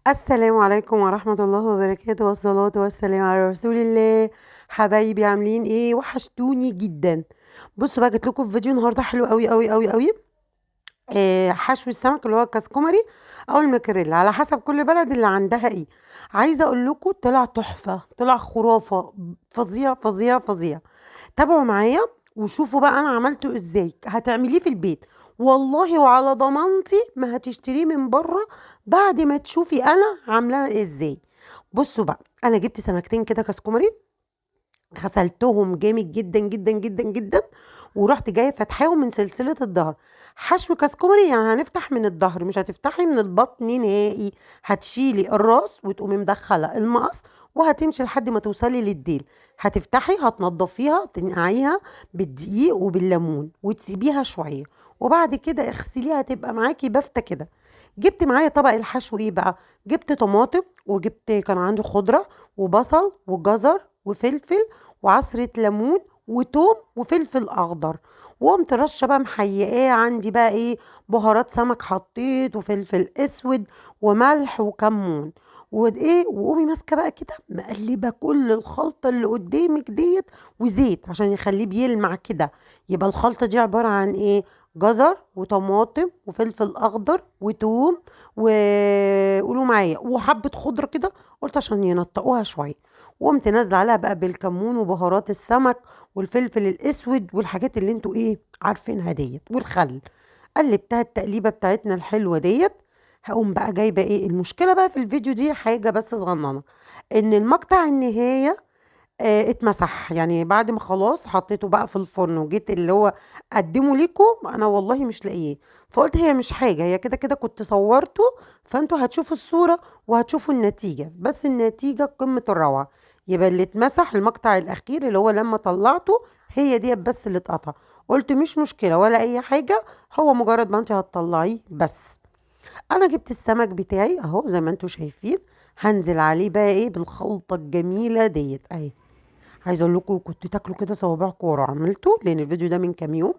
السلام عليكم ورحمة الله وبركاته، والصلاة والسلام على رسول الله. حبايبي عاملين ايه؟ وحشتوني جدا. بصوا بقى، جت لكم في فيديو النهارده حلو قوي قوي قوي قوي. حشو السمك اللي هو الكاسكومري او المكريل، على حسب كل بلد اللي عندها ايه. عايزه اقول لكم طلع تحفه، طلع خرافه، فظيع فظيع فظيع. تابعوا معايا وشوفوا بقى انا عملته ازاي. هتعمليه في البيت والله، وعلى ضمانتي ما هتشتريه من بره بعد ما تشوفي انا عاملاه ازاي. بصوا بقى، انا جبت سمكتين كده كاسكومري، غسلتهم جامد جدا جدا جدا جدا، ورحت جايه فاتحاهم من سلسله الظهر. حشو كاسكومري يعني هنفتح من الظهر، مش هتفتحي من البطن نهائي. هتشيلي الراس وتقومي مدخله المقص، وهتمشي لحد ما توصلي للديل. هتفتحي، هتنضفيها، تنقعيها بالدقيق وبالليمون وتسيبيها شويه، وبعد كده اغسليها تبقى معاكي بافته كده. جبت معايا طبق الحشو ايه بقى؟ جبت طماطم، وجبت كان عندي خضره وبصل وجزر وفلفل وعصرة ليمون وتوم وفلفل اخضر. وقمت رشه بقى محيقاه عندي بقى ايه، بهارات سمك حطيت وفلفل اسود وملح وكمون وايه. وقومي ماسكه بقى كده مقلبه كل الخلطه اللي قدامك ديت، وزيت عشان يخليه بيلمع كده. يبقى الخلطه دي عباره عن ايه؟ جزر وطماطم وفلفل اخضر وتوم، وقولوا معايا وحبه خضره كده، قلت عشان ينطقوها شويه. وقمت نازله عليها بقى بالكمون وبهارات السمك والفلفل الاسود والحاجات اللي انتوا ايه عارفينها ديت، والخل. قلبتها التقليبه بتاعتنا الحلوه ديت. هقوم بقى جايبه ايه المشكله بقى في الفيديو دي، حاجه بس صغننه، ان المقطع النهايه اتمسح. يعني بعد ما خلاص حطيته بقى في الفرن وجيت اللي هو اقدمه ليكم، انا والله مش لاقيه. فقلت هي مش حاجه، هي كده كده كنت صورته، فانتوا هتشوفوا الصوره وهتشوفوا النتيجه، بس النتيجه قمه الروعه. يبقى اللي اتمسح المقطع الاخير اللي هو لما طلعته، هي دي بس اللي اتقطع. قلت مش مشكله ولا اي حاجه، هو مجرد ما انت هتطلعيه بس. انا جبت السمك بتاعي اهو زي ما انتوا شايفين. هنزل عليه بقى ايه بالخلطه الجميله ديت اهي. عايزه اقول لكم كنتوا تاكلوا كده صوابعكم ورا. عملته لان الفيديو ده من كام يوم،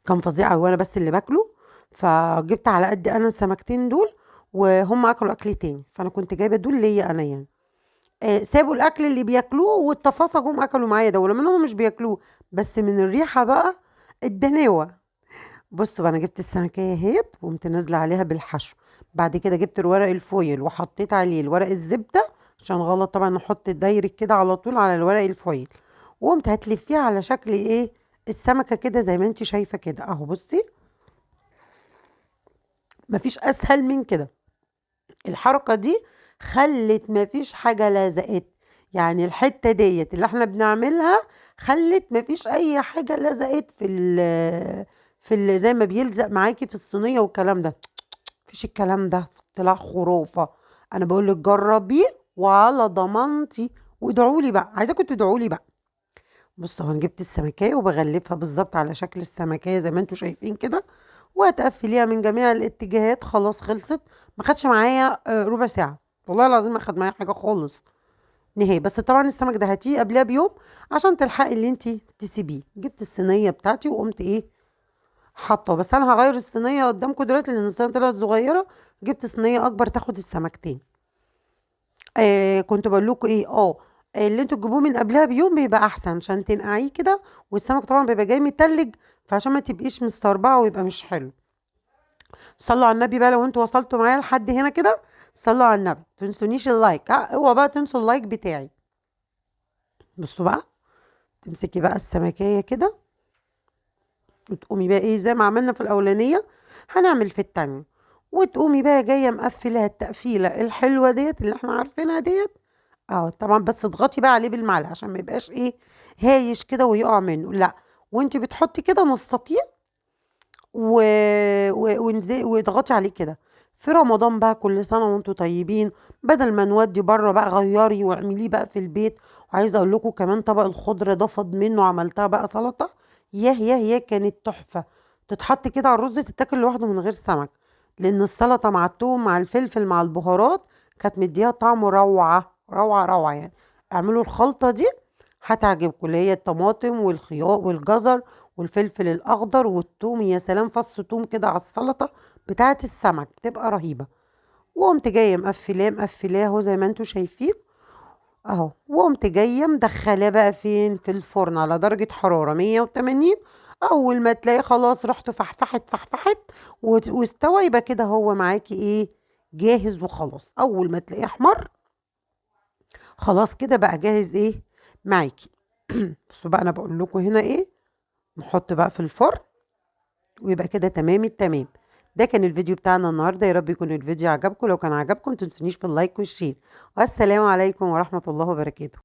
كان فظيع قوي وانا بس اللي باكله. فجبت على قد انا السمكتين دول، وهم اكلوا اكل تاني، فانا كنت جايبه دول ليا انا يعني. سابوا الاكل اللي بياكلوه والتفاصيل جم اكلوا معايا ده، ولما هم مش بياكلوه، بس من الريحه بقى الدناوه. بصوا بقى، انا جبت السمكيه اهيت وقمت نازله عليها بالحشو. بعد كده جبت الورق الفويل وحطيت عليه الورق الزبده، عشان غلط طبعا نحط دايركت كده على طول على الورق الفويل. وقمت هتلفيها على شكل ايه، السمكه كده زي ما انت شايفه كده اهو. بصي، مفيش اسهل من كده. الحركه دي خلت مفيش حاجه لزقت، يعني الحته ديت اللي احنا بنعملها خلت مفيش اي حاجه لزقت في زي ما بيلزق معاكي في الصينيه والكلام ده. مفيش الكلام ده، طلع خرافه. انا بقول لك جربيه وعلى ضمانتي، وادعوا لي بقى، عايزاكم تدعوا لي بقى. بصوا، انا جبت السمكيه وبغلفها بالظبط على شكل السمكيه زي ما انتوا شايفين كده، وهتقفليها من جميع الاتجاهات. خلاص خلصت. ما خدش معايا ربع ساعه، والله العظيم ما خد معايا حاجه خالص نهائي. بس طبعا السمك ده هاتيه قبلها بيوم عشان تلحقي اللي انت تسيبيه. جبت الصينيه بتاعتي وقمت ايه حاطه، بس انا هغير الصينيه قدامكم دلوقتي لان الصينيه طلعت صغيره. جبت صينيه اكبر تاخد السمكتين. كنت بقول لكم ايه، اللي انتوا تجيبوه من قبلها بيوم بيبقى احسن عشان تنقعيه كده. والسمك طبعا بيبقى جاي متلج، فعشان ما تبقيش مستربعه ويبقى مش حلو. صلوا على النبي بقى لو انتوا وصلتوا معايا لحد هنا كده. صلوا على النبي، تنسونيش اللايك، اوعى بقى تنسوا اللايك بتاعي. بصوا بقى، تمسكي بقى السمكية كده، وتقومي بقى ايه زي ما عملنا في الاولانية، هنعمل في التانية. وتقومي بقى جاية مقفلة التقفيلة الحلوة ديت اللي احنا عارفينها ديت. اه طبعا، بس اضغطي بقى عليه بالمعلقة عشان ما يبقاش ايه هايش كده ويقع منه، لا. وانت بتحطي كده نسقيه و... واضغطي عليه كده. في رمضان بقى كل سنة وانتوا طيبين. بدل ما نودي بره بقى، غيري واعمليه بقى في البيت. وعايزة اقول لكم كمان طبق الخضرة ده فاض منه، عملتها بقى سلطة. ياه ياه ياه، كانت تحفة. تتحط كده على الرز، تتاكل لوحده من غير سمك، لان السلطة مع التوم مع الفلفل مع البهارات كانت مديها طعم روعة روعة روعة يعني. اعملوا الخلطة دي هتعجبكم، اللي هي الطماطم والخيار والجزر والفلفل الاخضر والثوم. يا سلام، فص ثوم كده على السلطه بتاعه السمك بتبقى رهيبه. وقمت جايه مقفلاه اهو زي ما انتوا شايفين اهو. وقمت جايه مدخلاه بقى فين؟ في الفرن على درجه حراره 180. اول ما تلاقيه خلاص ريحته فحفحت واستوى، يبقى كده هو معاكي ايه؟ جاهز وخلاص. اول ما تلاقيه احمر خلاص كده بقى جاهز ايه معاكي. بصوا بقى انا بقول لكم هنا ايه، نحط بقى في الفرن ويبقى كده تمام التمام. ده كان الفيديو بتاعنا النهارده، يا رب يكون الفيديو عجبكم. لو كان عجبكم متنسونيش في اللايك والشير، والسلام عليكم ورحمة الله وبركاته.